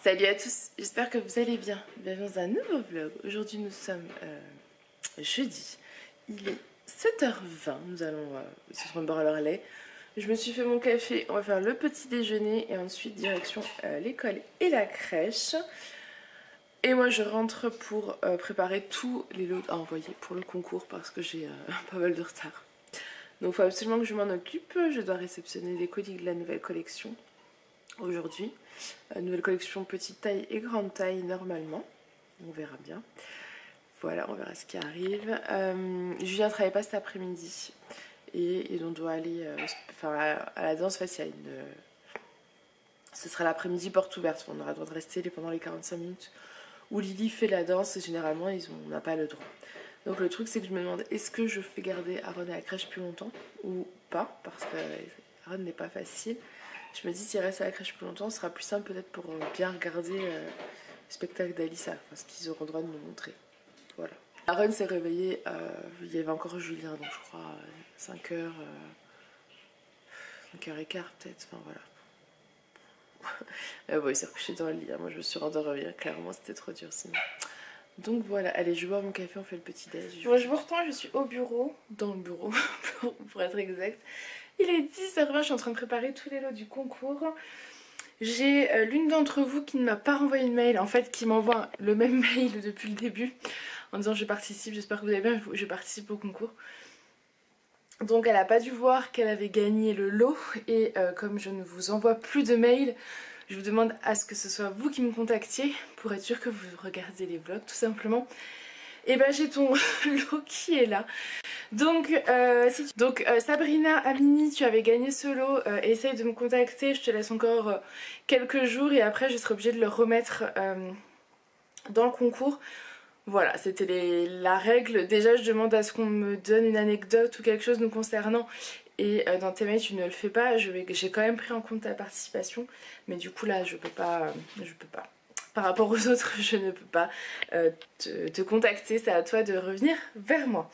Salut à tous, j'espère que vous allez bien. Bienvenue dans un nouveau vlog. Aujourd'hui nous sommes jeudi. Il est 7h20, nous allons se prendre boire leur lait. Je me suis fait mon café, on va faire le petit déjeuner et ensuite direction l'école et la crèche. Et moi je rentre pour préparer tous les lots à envoyer pour le concours parce que j'ai pas mal de retard. Donc il faut absolument que je m'en occupe. Je dois réceptionner les colis de la nouvelle collection aujourd'hui. Nouvelle collection petite taille et grande taille normalement. On verra bien. Voilà, on verra ce qui arrive. Julien ne travaille pas cet après-midi. Et on doit aller à la danse faciale. Ce sera l'après-midi porte ouverte. On aura le droit de rester pendant les 45 minutes où Lily fait la danse. Et généralement, on n'a pas le droit. Donc le truc, c'est que je me demande, est-ce que je fais garder Aaron à la crèche plus longtemps ou pas? Parce que Aaron n'est pas facile. Je me dis, s'il reste à la crèche plus longtemps, ce sera plus simple peut-être pour bien regarder le spectacle d'Alissa, parce qu'ils auront le droit de nous montrer. Voilà. Aaron s'est réveillé, il y avait encore Julien, donc je crois 5h, 5h15 peut-être, enfin voilà. Bon, il s'est recouché dans le lit, hein. Moi je me suis rendormie, clairement c'était trop dur sinon. Donc voilà, allez, je bois mon café, on fait le petit déj. Moi je vous retrouve, je suis au bureau. Dans le bureau, pour être exact. Il est 10h20, je suis en train de préparer tous les lots du concours. J'ai l'une d'entre vous qui ne m'a pas renvoyé de mail, en fait qui m'envoie le même mail depuis le début en disant je participe, j'espère que vous allez bien, je participe au concours. Donc elle n'a pas dû voir qu'elle avait gagné le lot et comme je ne vous envoie plus de mails, je vous demande à ce que ce soit vous qui me contactiez pour être sûr que vous regardez les vlogs tout simplement. Et ben j'ai ton lot qui est là. Donc, Sabrina Amini, tu avais gagné ce lot, essaye de me contacter, je te laisse encore quelques jours et après je serai obligée de le remettre dans le concours. Voilà, c'était la règle. Déjà je demande à ce qu'on me donne une anecdote ou quelque chose nous concernant et dans tes mails tu ne le fais pas. J'ai quand même pris en compte ta participation mais du coup là je peux pas. Par rapport aux autres, je ne peux pas te contacter, c'est à toi de revenir vers moi.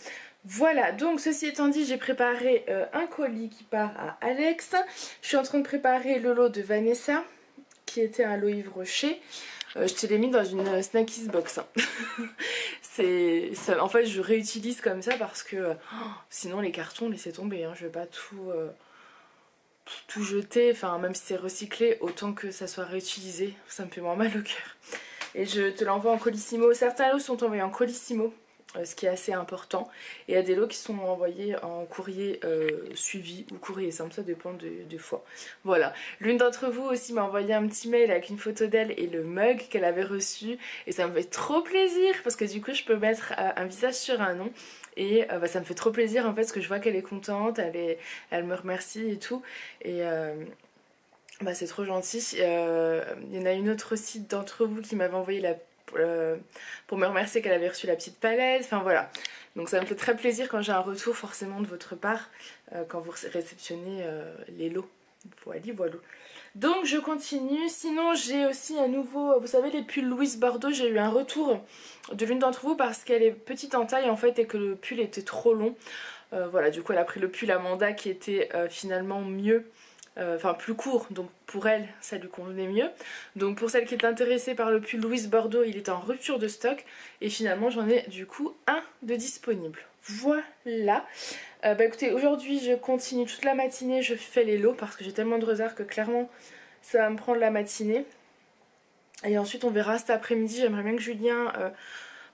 Voilà, donc ceci étant dit, j'ai préparé un colis qui part à Alex. Je suis en train de préparer le lot de Vanessa, qui était un lot Yves Rocher. Je te l'ai mis dans une Snackies box. Hein. En fait, je réutilise comme ça parce que sinon les cartons, laissez tomber. Hein, je vais pas tout jeter, enfin même si c'est recyclé, autant que ça soit réutilisé, ça me fait moins mal au cœur. Et je te l'envoie en colissimo. Certains lots sont envoyés en colissimo, ce qui est assez important. Et il y a des lots qui sont envoyés en courrier suivi ou courrier simple, ça dépend des fois. Voilà. L'une d'entre vous aussi m'a envoyé un petit mail avec une photo d'elle et le mug qu'elle avait reçu. Et ça me fait trop plaisir parce que du coup je peux mettre un visage sur un nom. Et ça me fait trop plaisir en fait parce que je vois qu'elle est contente, elle me remercie et tout. Et c'est trop gentil. Il y en a une autre aussi d'entre vous qui m'avait envoyé pour me remercier qu'elle avait reçu la petite palette. Enfin voilà. Donc ça me fait très plaisir quand j'ai un retour forcément de votre part quand vous réceptionnez les lots. Voilà. Donc je continue. Sinon j'ai aussi un nouveau, vous savez les pulls Louise Bordeaux, j'ai eu un retour de l'une d'entre vous parce qu'elle est petite en taille en fait et que le pull était trop long. Voilà, du coup elle a pris le pull Amanda qui était finalement mieux. Enfin plus court, donc pour elle ça lui convenait mieux. Donc pour celle qui est intéressée par le pull Louise Bordeaux, il est en rupture de stock et finalement j'en ai du coup un de disponible. Voilà. Écoutez, aujourd'hui je continue toute la matinée, je fais les lots parce que j'ai tellement de retard que clairement ça va me prendre la matinée. Et ensuite on verra cet après-midi, j'aimerais bien que Julien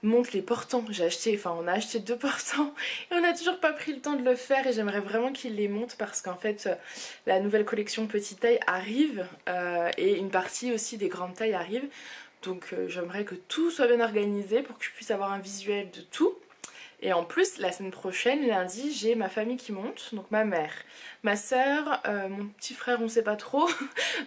monte les portants. On a acheté 2 portants et on n'a toujours pas pris le temps de le faire et j'aimerais vraiment qu'il les monte parce qu'en fait la nouvelle collection petite taille arrive et une partie aussi des grandes tailles arrive. Donc j'aimerais que tout soit bien organisé pour que je puisse avoir un visuel de tout. Et en plus, la semaine prochaine, lundi, j'ai ma famille qui monte, donc ma mère, ma soeur, mon petit frère, on sait pas trop,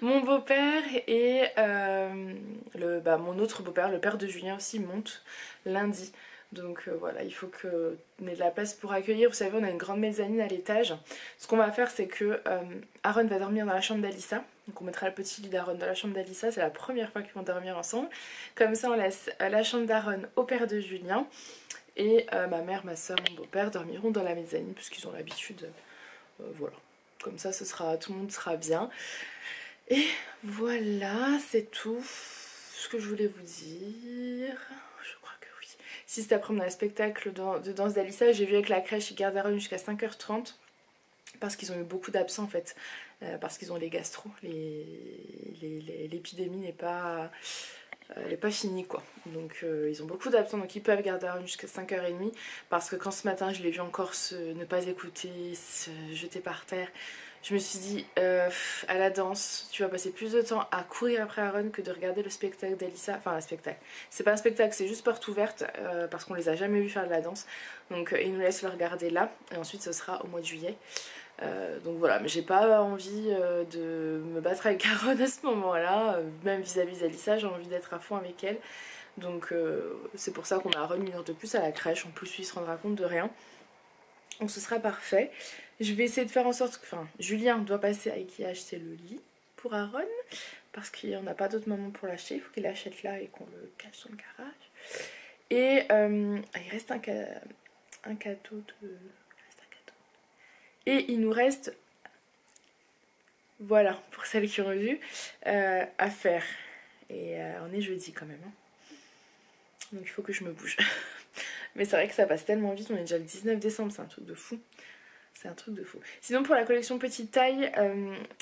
mon beau-père et mon autre beau-père, le père de Julien aussi, monte lundi. Donc voilà, il faut qu'on ait de la place pour accueillir. Vous savez, on a une grande mezzanine à l'étage. Ce qu'on va faire, c'est que Aaron va dormir dans la chambre d'Alissa. Donc on mettra le petit lit d'Aaron dans la chambre d'Alissa. C'est la première fois qu'ils vont dormir ensemble. Comme ça, on laisse la chambre d'Aaron au père de Julien. Et ma mère, ma soeur, mon beau-père dormiront dans la mezzanine puisqu'ils ont l'habitude. Voilà, comme ça tout le monde sera bien. Et voilà, c'est tout. ce que je voulais vous dire. Je crois que oui. Si cet après-midi on a un spectacle de danse d'Alissa, j'ai vu avec la crèche, ils gardent jusqu'à 5h30 parce qu'ils ont eu beaucoup d'absents en fait. Parce qu'ils ont les gastro. L'épidémie n'est pas... elle n'est pas finie quoi. Donc ils ont beaucoup d'absents, donc ils peuvent garder jusqu'à 5h30. Parce que quand ce matin je l'ai vu encore ne pas écouter, se jeter par terre, je me suis dit à la danse, tu vas passer plus de temps à courir après Aaron que de regarder le spectacle d'Alissa. Enfin, un spectacle. C'est pas un spectacle, c'est juste porte ouverte parce qu'on les a jamais vus faire de la danse. Donc ils nous laissent le regarder là et ensuite ce sera au mois de juillet. Donc voilà, mais j'ai pas envie de me battre avec Aaron à ce moment-là, même vis-à-vis d'Alissa, j'ai envie d'être à fond avec elle. Donc c'est pour ça qu'on a Aaron 1 heure de plus à la crèche, en plus lui il se rendra compte de rien. Donc ce sera parfait. Je vais essayer de faire en sorte que... Enfin, Julien doit passer à Ikea acheter le lit pour Aaron, parce qu'il n'y en a pas d'autre moment pour l'acheter, il faut qu'il l'achète là et qu'on le cache dans le garage. Et il reste un cadeau de... Et il nous reste, voilà, pour celles qui ont vu, à faire. Et on est jeudi quand même. Hein. Donc il faut que je me bouge. Mais c'est vrai que ça passe tellement vite, on est déjà le 19 décembre, c'est un truc de fou. C'est un truc de fou. Sinon pour la collection petite taille,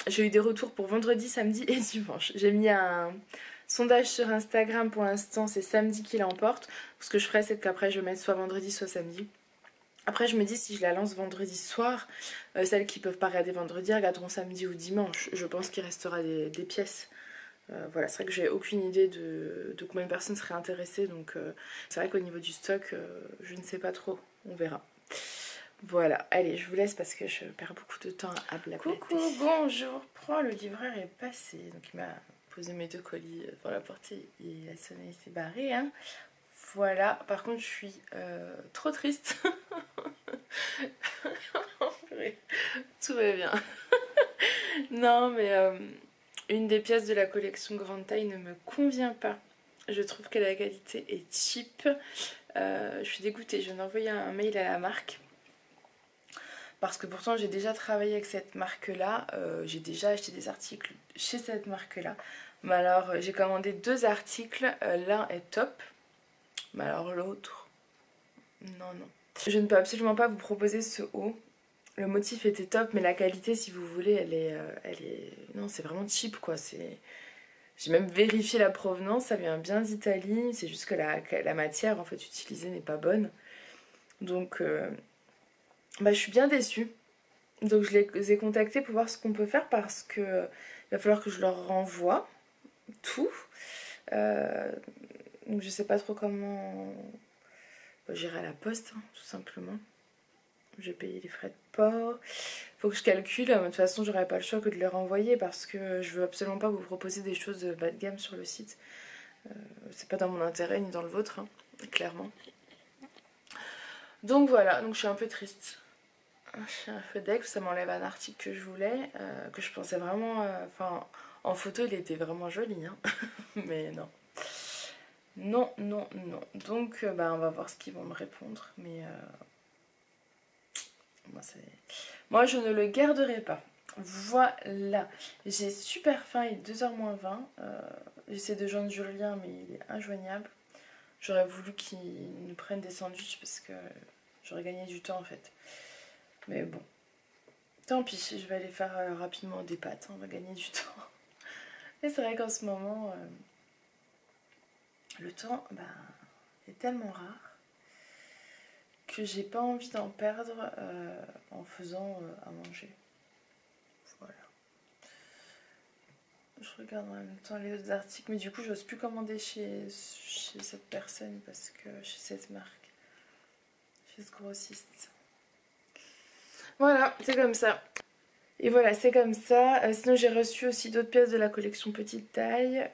j'ai eu des retours pour vendredi, samedi et dimanche. J'ai mis un sondage sur Instagram pour l'instant, c'est samedi qui l'emporte. Ce que je ferai c'est qu'après je vais mettre soit vendredi soit samedi. Après je me dis si je la lance vendredi soir, celles qui peuvent pas regarder vendredi regarderont samedi ou dimanche. Je pense qu'il restera des pièces. Voilà, c'est vrai que j'ai aucune idée de combien de personnes seraient intéressées. Donc c'est vrai qu'au niveau du stock, je ne sais pas trop. On verra. Voilà, allez je vous laisse parce que je perds beaucoup de temps à blablater. Coucou, bonjour, le livreur est passé. Donc il m'a posé mes 2 colis devant la porte et il a sonné, il s'est barré. Hein. Voilà, par contre je suis trop triste. Tout va bien. Non mais une des pièces de la collection grande taille ne me convient pas. Je trouve que la qualité est cheap. Je suis dégoûtée, je viens d'envoyer un mail à la marque. Parce que pourtant j'ai déjà travaillé avec cette marque là. J'ai déjà acheté des articles chez cette marque là. Mais alors j'ai commandé 2 articles. L'un est top. Mais alors l'autre, non. Je ne peux absolument pas vous proposer ce haut. Le motif était top, mais la qualité, si vous voulez, elle est... Non, c'est vraiment cheap, quoi. J'ai même vérifié la provenance, ça vient bien d'Italie. C'est juste que la matière, en fait, utilisée n'est pas bonne. Donc, je suis bien déçue. Donc, je les ai contactés pour voir ce qu'on peut faire parce que il va falloir que je leur renvoie tout. Donc, je sais pas trop comment... j'irai à la poste, hein, tout simplement. Je vais payer les frais de port. Faut que je calcule. De toute façon, j'aurais pas le choix que de les renvoyer parce que je veux absolument pas vous proposer des choses de bas de gamme sur le site. C'est pas dans mon intérêt ni dans le vôtre, hein, clairement. Donc voilà, donc je suis un peu triste. Je suis un peu deg, ça m'enlève un article que je voulais, que je pensais vraiment... Enfin, en photo, il était vraiment joli, hein. Mais non. Non. Donc, on va voir ce qu'ils vont me répondre. Mais... moi je ne le garderai pas. Voilà, j'ai super faim, il est 2h moins 20. J'essaie de joindre Julien mais il est injoignable. J'aurais voulu qu'il nous prenne des sandwichs parce que j'aurais gagné du temps en fait. Mais bon, tant pis, je vais aller faire rapidement des pâtes, on va gagner du temps. Mais c'est vrai qu'en ce moment, le temps est tellement rare que j'ai pas envie d'en perdre en faisant à manger. Voilà. Je regarde en même temps les autres articles, mais du coup j'ose plus commander chez cette personne parce que chez cette marque, chez ce grossiste. Voilà, c'est comme ça. Et voilà, c'est comme ça. Sinon j'ai reçu aussi d'autres pièces de la collection petite taille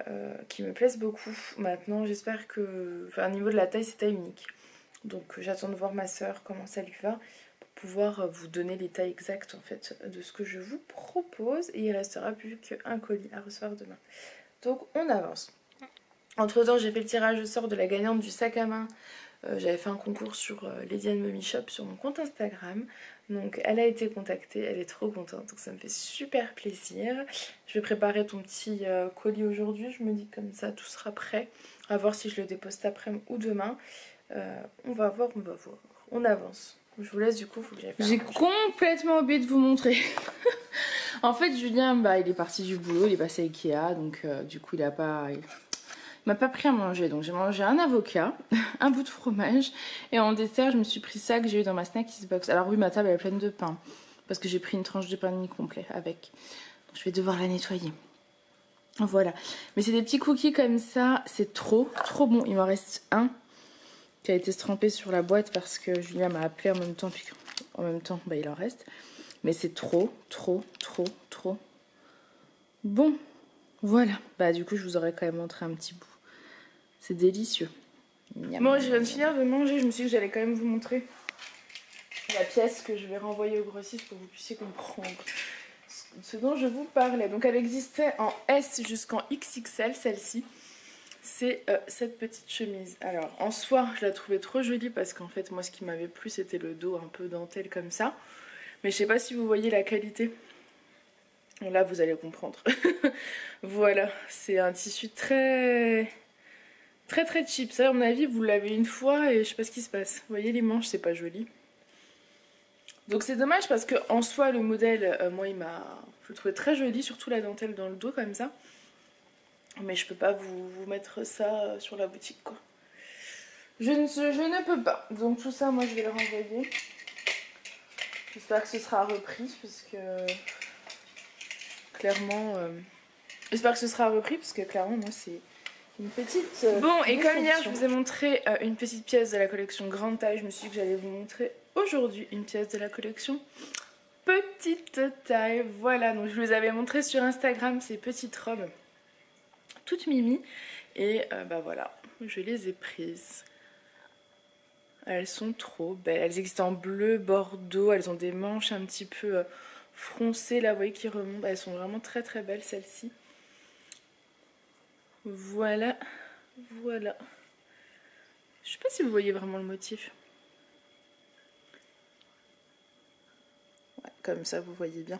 qui me plaisent beaucoup. Maintenant j'espère que... Enfin, au niveau de la taille, c'est taille unique. Donc j'attends de voir ma soeur comment ça lui va pour pouvoir vous donner les tailles exactes en fait de ce que je vous propose. Et il restera plus qu'un colis à recevoir demain. Donc on avance. Entre temps j'ai fait le tirage au sort de la gagnante du sac à main. J'avais fait un concours sur Lady & Mummy Shop sur mon compte Instagram. Donc elle a été contactée, elle est trop contente, donc ça me fait super plaisir. Je vais préparer ton petit colis aujourd'hui, je me dis comme ça tout sera prêt. À voir si je le dépose cet après-midi ou demain. On va voir, on va voir. On avance. Je vous laisse du coup, faut que j'aille faire. J'ai complètement oublié de vous montrer. En fait Julien, il est parti du boulot, il est passé à Ikea, donc du coup il m'a pas pris à manger, donc j'ai mangé un avocat, un bout de fromage, et en dessert je me suis pris ça que j'ai eu dans ma Snackies box. Alors oui, ma table elle est pleine de pain, parce que j'ai pris une tranche de pain de mie complet avec, donc je vais devoir la nettoyer. Voilà, mais c'est des petits cookies comme ça, c'est trop bon. Il m'en reste un qui a été trempé sur la boîte parce que Julien m'a appelé en même temps, puis en même temps il en reste, mais c'est trop bon. Voilà, du coup je vous aurais quand même montré un petit bout. C'est délicieux. Bon, je viens de finir de manger, je me suis dit que j'allais quand même vous montrer la pièce que je vais renvoyer au grossiste pour que vous puissiez comprendre ce dont je vous parlais. Donc elle existait en S jusqu'en XXL, celle-ci. C'est cette petite chemise. Alors en soi, je la trouvais trop jolie parce qu'en fait, moi ce qui m'avait plu, c'était le dos un peu dentelle comme ça. Mais je sais pas si vous voyez la qualité. Là, vous allez comprendre. Voilà, c'est un tissu très cheap. Ça, à mon avis, vous l'avez une fois et je sais pas ce qui se passe. Vous voyez les manches, c'est pas joli. Donc c'est dommage parce que en soi, le modèle, moi, je le trouvais très joli, surtout la dentelle dans le dos comme ça. Mais je peux pas vous mettre ça sur la boutique, quoi. Je ne peux pas. Donc tout ça, moi, je vais le renvoyer. J'espère que ce sera repris parce que clairement... J'espère que ce sera repris parce que clairement, moi, c'est une petite... Bon, et comme hier, je vous ai montré une petite pièce de la collection grande taille, je me suis dit que j'allais vous montrer aujourd'hui une pièce de la collection petite taille. Voilà, donc je vous les avais montré sur Instagram, ces petites robes toutes mimi. Et voilà, je les ai prises. Elles sont trop belles. Elles existent en bleu, bordeaux. Elles ont des manches un petit peu froncées, là, vous voyez, qui remontent. Elles sont vraiment très belles, celles-ci. Voilà. Je sais pas si vous voyez vraiment le motif. Ouais, comme ça, vous voyez bien.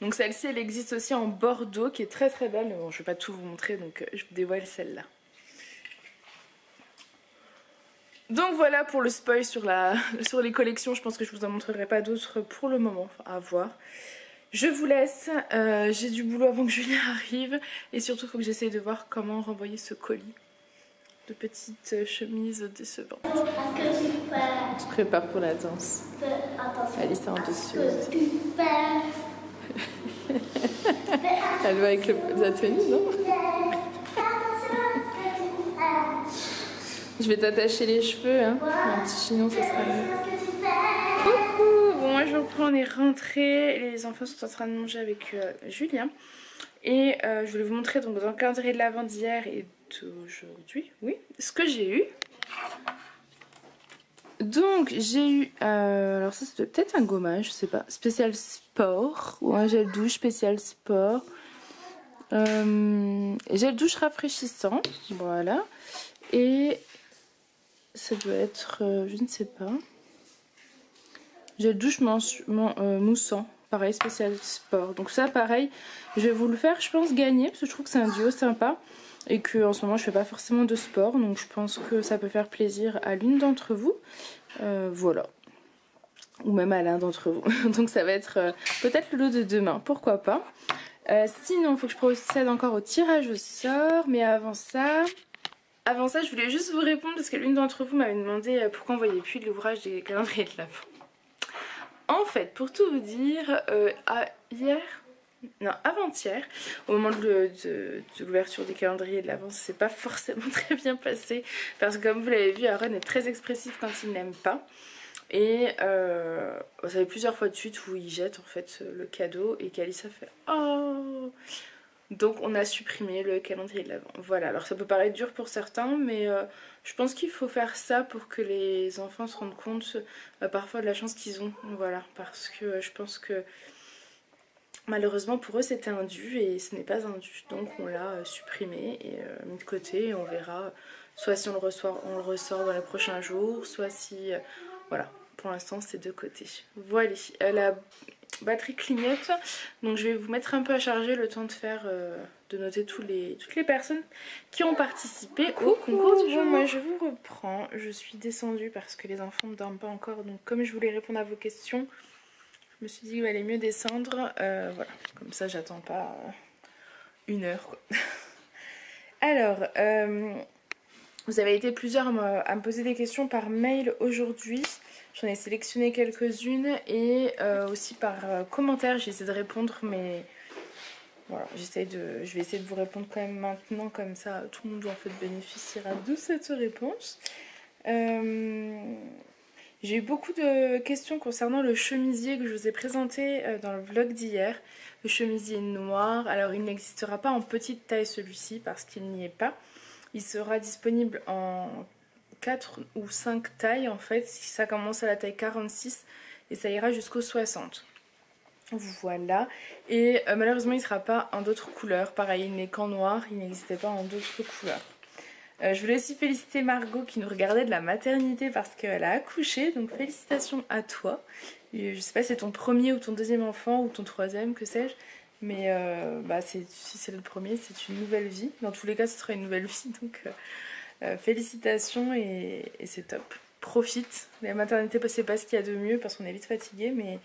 Donc celle-ci, elle existe aussi en bordeaux, qui est très belle. Bon, je vais pas tout vous montrer, donc je vous dévoile celle-là. Donc voilà pour le spoil sur les collections. Je pense que je vous en montrerai pas d'autres pour le moment, enfin, à voir. Je vous laisse, j'ai du boulot avant que Julien arrive. Et surtout, il faut que j'essaye de voir comment renvoyer ce colis de petites chemises décevantes. On se prépare pour la danse. Alice est en dessous. Elle va avec la tenue, non? Je vais t'attacher les cheveux, hein. Un petit chignon, ça sera mieux. Coucou. Bon, moi je reprends, on est rentrés. Les enfants sont en train de manger avec Julien. Et je voulais vous montrer donc dans le calendrier de l'avant d'hier et d'aujourd'hui, oui, ce que j'ai eu. Donc j'ai eu, alors ça c'est peut-être un gommage, je sais pas, spécial sport, ou un gel douche spécial sport. Gel douche rafraîchissant, voilà. Et ça doit être, je ne sais pas, gel douche moussant, pareil, spécial sport. Donc ça pareil, je vais vous le faire, je pense, gagner, parce que je trouve que c'est un duo sympa. Et que en ce moment je fais pas forcément de sport, donc je pense que ça peut faire plaisir à l'une d'entre vous. Voilà. Ou même à l'un d'entre vous. Donc ça va être peut-être le lot de demain, pourquoi pas. Sinon il faut que je procède encore au tirage au sort. Mais avant ça, je voulais juste vous répondre parce que l'une d'entre vous m'avait demandé pourquoi on voyait plus de l'ouvrage des calendriers de l'Avent. En fait, pour tout vous dire, avant-hier, au moment de l'ouverture des calendriers de l'Avent, c'est pas forcément très bien passé parce que comme vous l'avez vu, Aaron est très expressif quand il n'aime pas. Et ça fait plusieurs fois de suite où il jette en fait le cadeau et qu'Alice a fait oh. Donc on a supprimé le calendrier de l'Avent. Voilà, alors ça peut paraître dur pour certains, mais je pense qu'il faut faire ça pour que les enfants se rendent compte parfois de la chance qu'ils ont. Voilà, parce que je pense que malheureusement pour eux c'était un dû et ce n'est pas un dû. Donc on l'a supprimé et mis de côté et on verra soit si on le ressort dans les prochains jours, soit si... voilà. pour l'instant c'est de côté. Voilà, la batterie clignote, donc je vais vous mettre un peu à charger le temps de faire, de noter toutes les personnes qui ont participé au concours du jour. Moi je vous reprends, je suis descendue parce que les enfants ne dorment pas encore, donc comme je voulais répondre à vos questions, je me suis dit qu'il valait mieux descendre, voilà, comme ça j'attends pas 1 heure quoi. Alors, vous avez été plusieurs à me poser des questions par mail aujourd'hui. J'en ai sélectionné quelques-unes et aussi par commentaire. J'ai essayé de répondre, mais voilà, je vais essayer de vous répondre quand même maintenant, comme ça tout le monde en fait bénéficiera de cette réponse. J'ai eu beaucoup de questions concernant le chemisier que je vous ai présenté dans le vlog d'hier. Le chemisier noir, alors il n'existera pas en petite taille celui-ci parce qu'il n'y est pas. Il sera disponible en 4 ou 5 tailles en fait. Ça commence à la taille 46 et ça ira jusqu'au 60. Voilà. Et malheureusement il ne sera pas en d'autres couleurs. Pareil, il n'est qu'en noir, il n'existait pas en d'autres couleurs. Je voulais aussi féliciter Margot qui nous regardait de la maternité parce qu'elle a accouché. Donc félicitations à toi. Je sais pas si c'est ton premier ou ton deuxième enfant ou ton troisième, que sais-je. Mais si c'est le premier, c'est une nouvelle vie. Dans tous les cas, ce sera une nouvelle vie. Donc félicitations et c'est top. Profite. La maternité, c'est pas ce qu'il y a de mieux parce qu'on est vite fatigué. Mais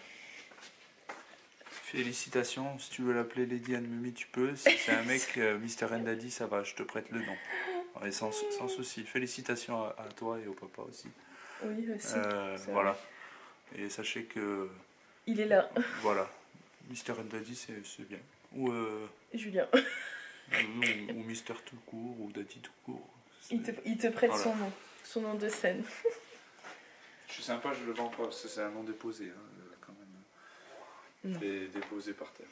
félicitations. Si tu veux l'appeler Lady Anne Mumi, tu peux. Si c'est un mec, Mr. Daddy, ça va, je te prête le nom. Et sans souci. Félicitations à toi et au papa aussi. Oui, aussi. Voilà. Et sachez que... il est là. Voilà. Mr. Daddy, c'est bien. Ou Julien. ou Mister tout court, ou Daddy tout court. Il te prête voilà. Son nom de scène. Je suis sympa, je le vends pas, parce que c'est un nom déposé, hein, quand même. Et déposé par terre.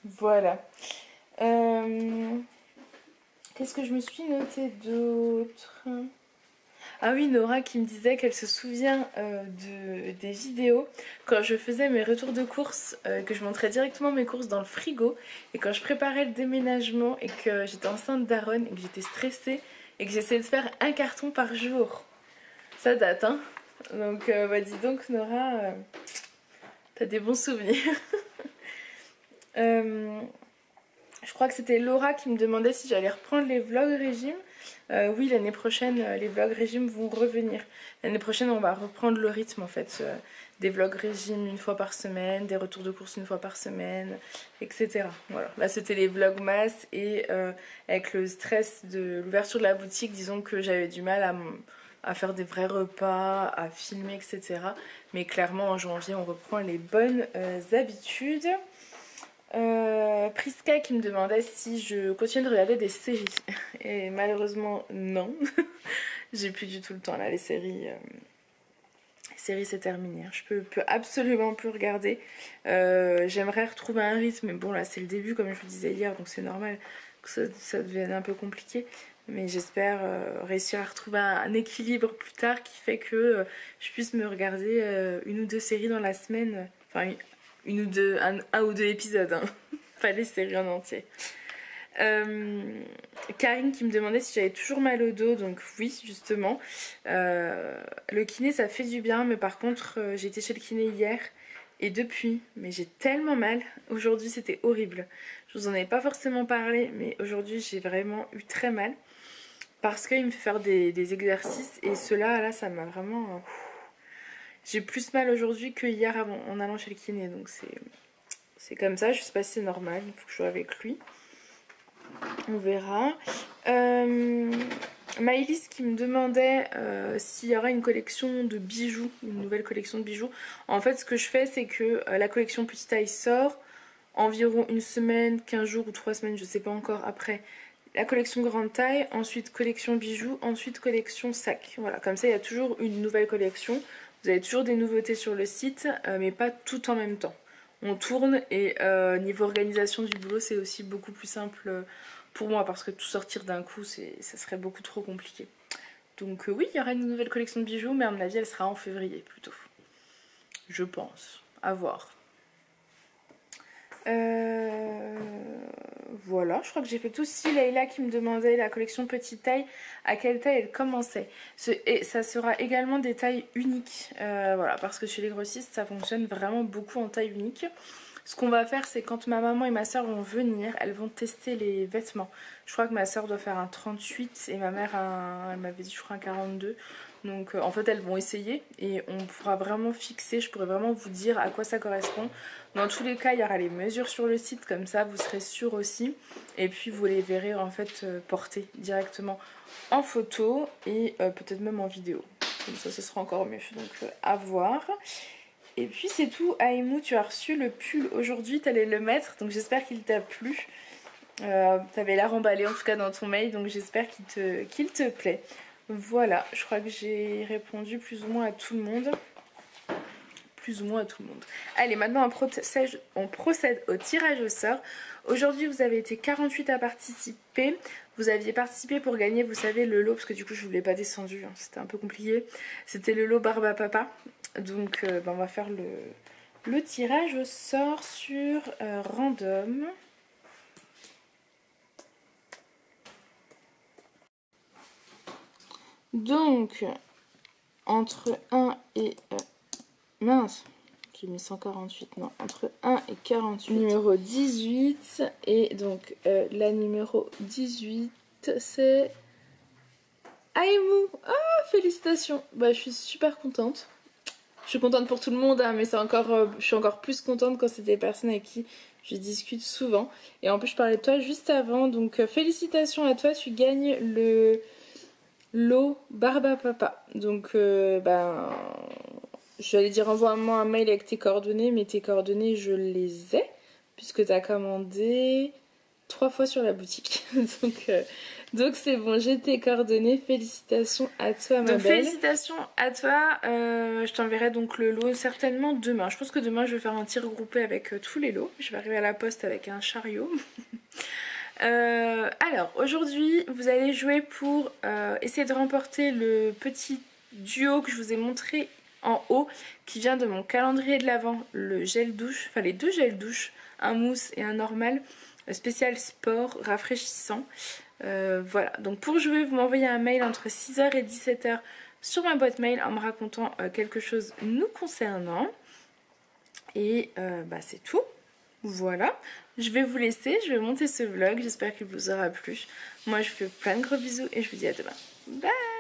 Voilà. Qu'est-ce que je me suis noté d'autre? Ah oui, Nora qui me disait qu'elle se souvient des vidéos quand je faisais mes retours de courses, que je montrais directement mes courses dans le frigo, et quand je préparais le déménagement et que j'étais enceinte d'Aaron et que j'étais stressée et que j'essayais de faire un carton par jour. Ça date, hein. Donc dis donc Nora, t'as des bons souvenirs. Je crois que c'était Laura qui me demandait si j'allais reprendre les vlogs régime. Oui, l'année prochaine, les vlogs régime vont revenir. L'année prochaine, on va reprendre le rythme en fait. Des vlogs régime 1 fois par semaine, des retours de course 1 fois par semaine, etc. Voilà. Là, c'était les vlogmas et avec le stress de l'ouverture de la boutique, disons que j'avais du mal à faire des vrais repas, à filmer, etc. Mais clairement, en janvier, on reprend les bonnes habitudes. Priska qui me demandait si je continue de regarder des séries et malheureusement non. J'ai plus du tout le temps là, les séries c'est terminé, je peux absolument plus regarder. J'aimerais retrouver un rythme mais bon là c'est le début comme je vous disais hier, donc c'est normal que ça devienne un peu compliqué, mais j'espère réussir à retrouver un équilibre plus tard qui fait que je puisse me regarder 1 ou 2 séries dans la semaine, enfin un ou deux épisodes, hein. Pas les séries en entier. Karine qui me demandait si j'avais toujours mal au dos, donc oui justement. Le kiné ça fait du bien, mais par contre j'ai été chez le kiné hier et depuis, mais j'ai tellement mal. Aujourd'hui c'était horrible. Je vous en avais pas forcément parlé, mais aujourd'hui j'ai vraiment eu très mal parce qu'il me fait faire des exercices et cela là ça m'a vraiment... J'ai plus mal aujourd'hui que hier en allant chez le kiné, donc c'est comme ça. Je sais pas si c'est normal, il faut que je sois avec lui. On verra. Maëlys qui me demandait s'il y aura une collection de bijoux, une nouvelle collection de bijoux. En fait, ce que je fais, c'est que la collection petite taille sort environ 1 semaine, 15 jours ou 3 semaines, je sais pas encore, après la collection grande taille, ensuite collection bijoux, ensuite collection sac. Voilà, comme ça, il y a toujours une nouvelle collection. Vous avez toujours des nouveautés sur le site, mais pas tout en même temps. On tourne et niveau organisation du boulot, c'est aussi beaucoup plus simple pour moi parce que tout sortir d'un coup, ça serait beaucoup trop compliqué. Donc oui, il y aura une nouvelle collection de bijoux, mais à mon avis, elle sera en février plutôt. Je pense. À voir. voilà, je crois que j'ai fait tout. Si Leïla qui me demandait la collection petite taille, à quelle taille elle commençait. Et ça sera également des tailles uniques, voilà, parce que chez les grossistes ça fonctionne vraiment beaucoup en taille unique. Ce qu'on va faire, c'est quand ma maman et ma soeur vont venir, elles vont tester les vêtements. Je crois que ma soeur doit faire un 38 et ma mère, elle m'avait dit je crois un 42. Donc en fait elles vont essayer et on pourra vraiment fixer, je pourrai vraiment vous dire à quoi ça correspond. Dans tous les cas il y aura les mesures sur le site, comme ça vous serez sûr aussi. Et puis vous les verrez en fait porter directement en photo et peut-être même en vidéo. Comme ça ce sera encore mieux, donc à voir. Et puis c'est tout. Aïmou, tu as reçu le pull aujourd'hui, tu allais le mettre, donc j'espère qu'il t'a plu. Tu avais l'air emballé en tout cas dans ton mail, donc j'espère qu'il te plaît. Voilà, je crois que j'ai répondu plus ou moins à tout le monde. Plus ou moins à tout le monde. Allez, maintenant on procède au tirage au sort. Aujourd'hui vous avez été 48 à participer. Vous aviez participé pour gagner, vous savez, le lot, parce que du coup je ne vous l'ai pas descendu, hein, c'était un peu compliqué. C'était le lot Barbe Papa. Donc on va faire le tirage au sort sur random. Donc entre 1 et... mince, j'ai mis 148, non, entre 1 et 48. Numéro 18, et donc la numéro 18 c'est... Aïmou. Ah, félicitations. Bah je suis super contente. Je suis contente pour tout le monde, hein, mais c'est encore, je suis encore plus contente quand c'est des personnes avec qui je discute souvent. Et en plus, je parlais de toi juste avant, donc félicitations à toi, tu gagnes le lot Barbe Papa. Donc, j'allais dire envoie-moi un mail avec tes coordonnées, mais tes coordonnées, je les ai, puisque tu as commandé 3 fois sur la boutique. Donc c'est bon, j'ai tes coordonnées. Félicitations à toi, ma belle. Félicitations à toi. Je t'enverrai donc le lot certainement demain. Je pense que demain je vais faire un tir groupé avec tous les lots. Je vais arriver à la poste avec un chariot. Alors aujourd'hui vous allez jouer pour essayer de remporter le petit duo que je vous ai montré en haut, qui vient de mon calendrier de l'Avent, le gel douche, enfin les deux gels douche, un mousse et un normal, spécial sport rafraîchissant. Voilà, donc pour jouer vous m'envoyez un mail entre 6h et 17h sur ma boîte mail en me racontant quelque chose nous concernant. Et c'est tout. Voilà, je vais vous laisser, je vais monter ce vlog, j'espère qu'il vous aura plu. Moi je vous fais plein de gros bisous et je vous dis à demain. Bye.